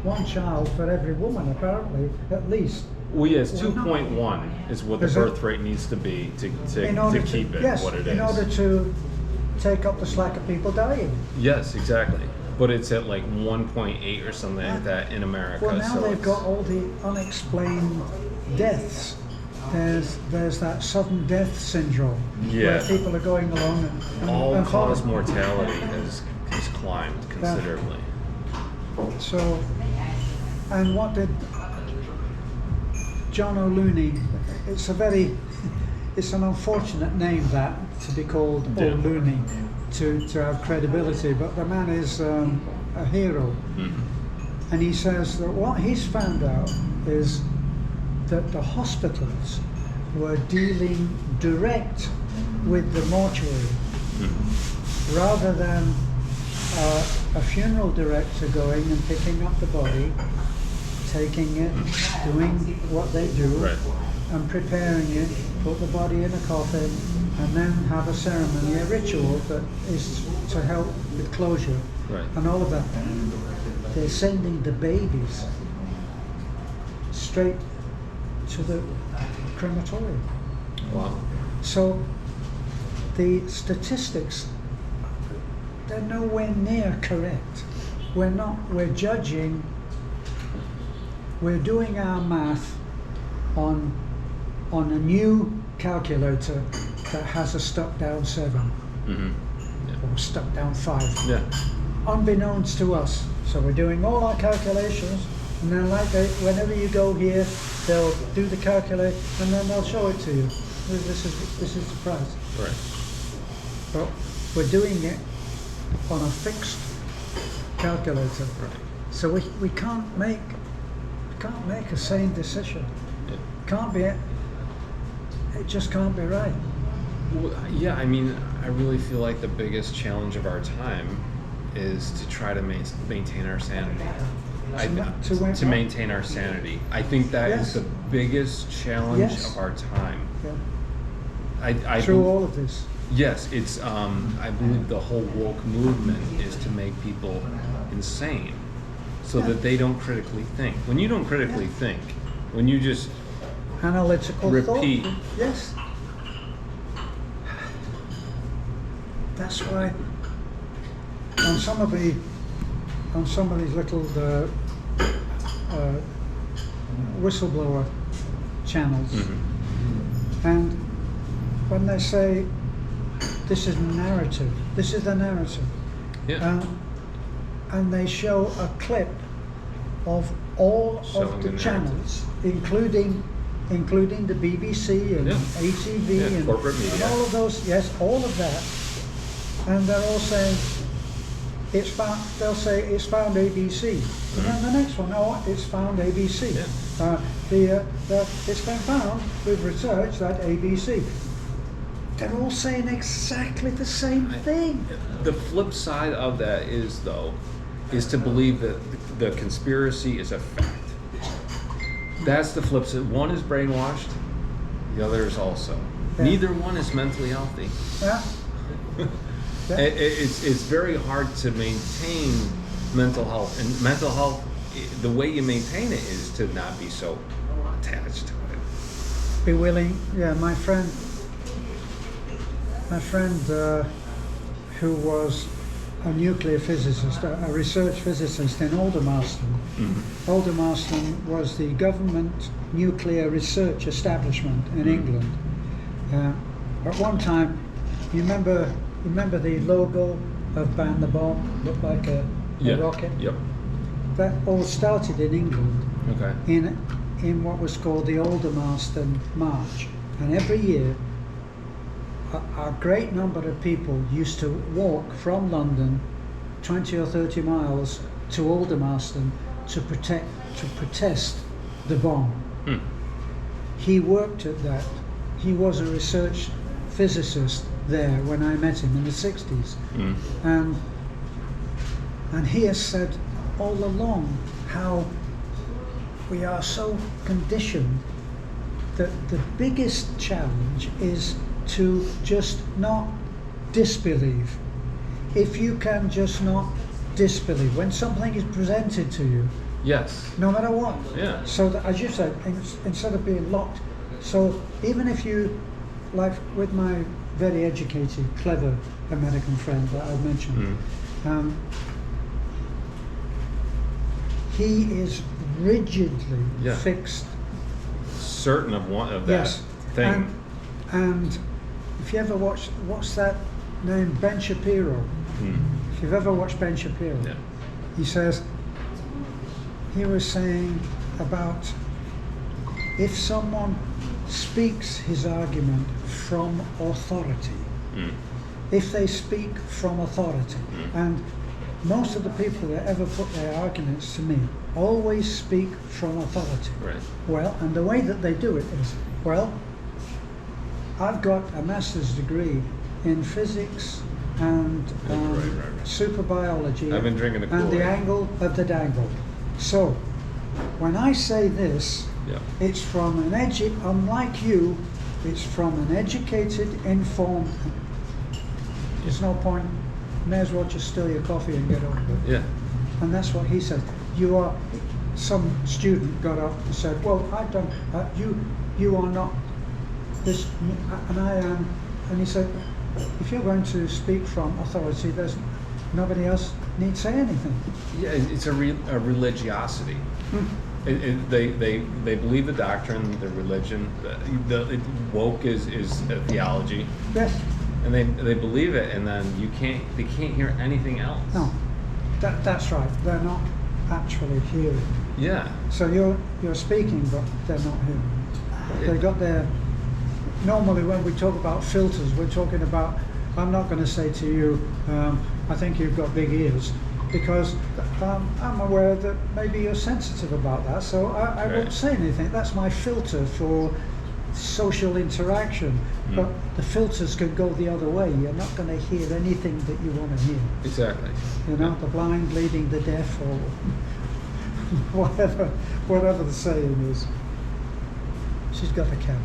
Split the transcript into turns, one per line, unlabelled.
one child for every woman, apparently, at least.
Well, yes,
Well, no.
2.1 is what the
Is it?
birth rate needs to be to keep it
yes,
what it
in
is.
order to take up the slack of people dying.
Yes, exactly. But it's at like 1.8 or something like that in America.
Well, now
so
they've
it's-
got all the unexplained deaths. There's that sudden death syndrome
Yeah.
where people are going along and
all-cause
falling.
mortality has climbed considerably.
So, and what did John O'Looney? It's an unfortunate name that to be called
Yeah.
O'Looney to have credibility, but the man is a hero.
Mm-hmm.
And he says that what he's found out is that the hospitals were dealing direct with the mortuary rather than a funeral director going and picking up the body, taking it, doing what they do,
Right.
and preparing it, put the body in a coffin, and then have a ceremony, a ritual that is to help with closure
Right.
and all of that. They're sending the babies straight to the crematorium.
Wow.
So the statistics, they're nowhere near correct. We're judging, we're doing our math on a new calculator that has a stuck down 7
Mm-hmm.
or stuck down 5.
Yeah.
Unbeknownst to us. So we're doing all our calculations, and then whenever you go here, they'll do the calculate, and then they'll show it to you. This is the price.
Right.
But we're doing it on a fixed calculator,
Right.
so we can't make a sane decision.
Yeah.
Can't be it. It just can't be right.
Well, yeah, I mean, I really feel like the biggest challenge of our time is to try to maintain our sanity. To maintain our sanity. I think that
Yes.
is the biggest challenge
Yes.
of our time.
Yeah. Through all of this.
Yes, it's. I believe the whole woke movement is to make people insane, so that they don't critically think. When you don't critically think, when you just
Analytical
repeat.
thought. Yes. That's why on some of these little whistleblower channels, and when they say this is narrative, this is the narrative,
Yeah.
and they show a clip of all
Showing
of
the
the channels, including the BBC and
Yeah.
ATV
Yeah,
and
corporate media.
all of those, yes, all of that, and they're all saying it's found. They'll say it's found ABC, and then the next one, oh, it's found ABC.
Yeah.
It's been found with research that ABC. They're all saying exactly the same thing.
The flip side of that is to believe that the conspiracy is a fact. That's the flip side. One is brainwashed, the other is also.
Yeah.
Neither one is mentally healthy.
Yeah. Yeah.
It's very hard to maintain mental health, and mental health, the way you maintain it is to not be so attached to it.
Be willing. Yeah, my friend who was a nuclear physicist, a research physicist in Aldermaston. Aldermaston was the government nuclear research establishment in England. At one time, you remember the logo of Ban the Bomb, looked like a rocket?
Yep.
That all started in England
Okay.
in what was called the Aldermaston March. And every year, a great number of people used to walk from London 20 or 30 miles to Aldermaston to protest the bomb. He worked at that. He was a research physicist there when I met him in the 60s. And he has said all along how we are so conditioned that the biggest challenge is to just not disbelieve. If you can just not disbelief. When something is presented to you,
Yes.
no matter what.
Yeah.
So that, as you said, instead of being locked, so even if you, like with my very educated, clever American friend that I mentioned, he is rigidly
Yeah.
fixed.
Certain of one of that
Yes,
thing.
and if you ever watch, what's that name, Ben Shapiro?
Mm.
If you've ever watched Ben Shapiro,
Yeah.
he says, he was saying about if someone speaks his argument from authority,
Mm.
if they speak from authority, and most of the people that ever put their arguments to me always speak from authority.
Right.
Well, and the way that they do it is, well, I've got a master's degree in physics and
Right.
super biology
I've been drinking the
and the
Kool-Aid.
angle of the dangle. So, when I say this,
Yeah.
it's from unlike you, it's from an educated, informed. There's no point. May as well just stir your coffee and get over it.
Yeah.
And that's what he said. Some student got up and said, well, I don't, you are not this, and I am. And he said, if you're going to speak from authority, there's nobody else need say anything.
Yeah. It's a religiosity. They believe the doctrine, the religion. Woke is a theology,
Yes.
and they believe it, and then they can't hear anything else.
No. That's right. They're not actually hearing.
Yeah.
So you're speaking, but they're not hearing. They got their. Normally, when we talk about filters, we're talking about. I'm not going to say to you, I think you've got big ears, because I'm aware that maybe you're sensitive about that. So I
Right.
won't say anything. That's my filter for social interaction. But the filters can go the other way. You're not going to hear anything that you want to hear.
Exactly.
You know, the blind leading the deaf, or whatever the saying is. She's got the camera.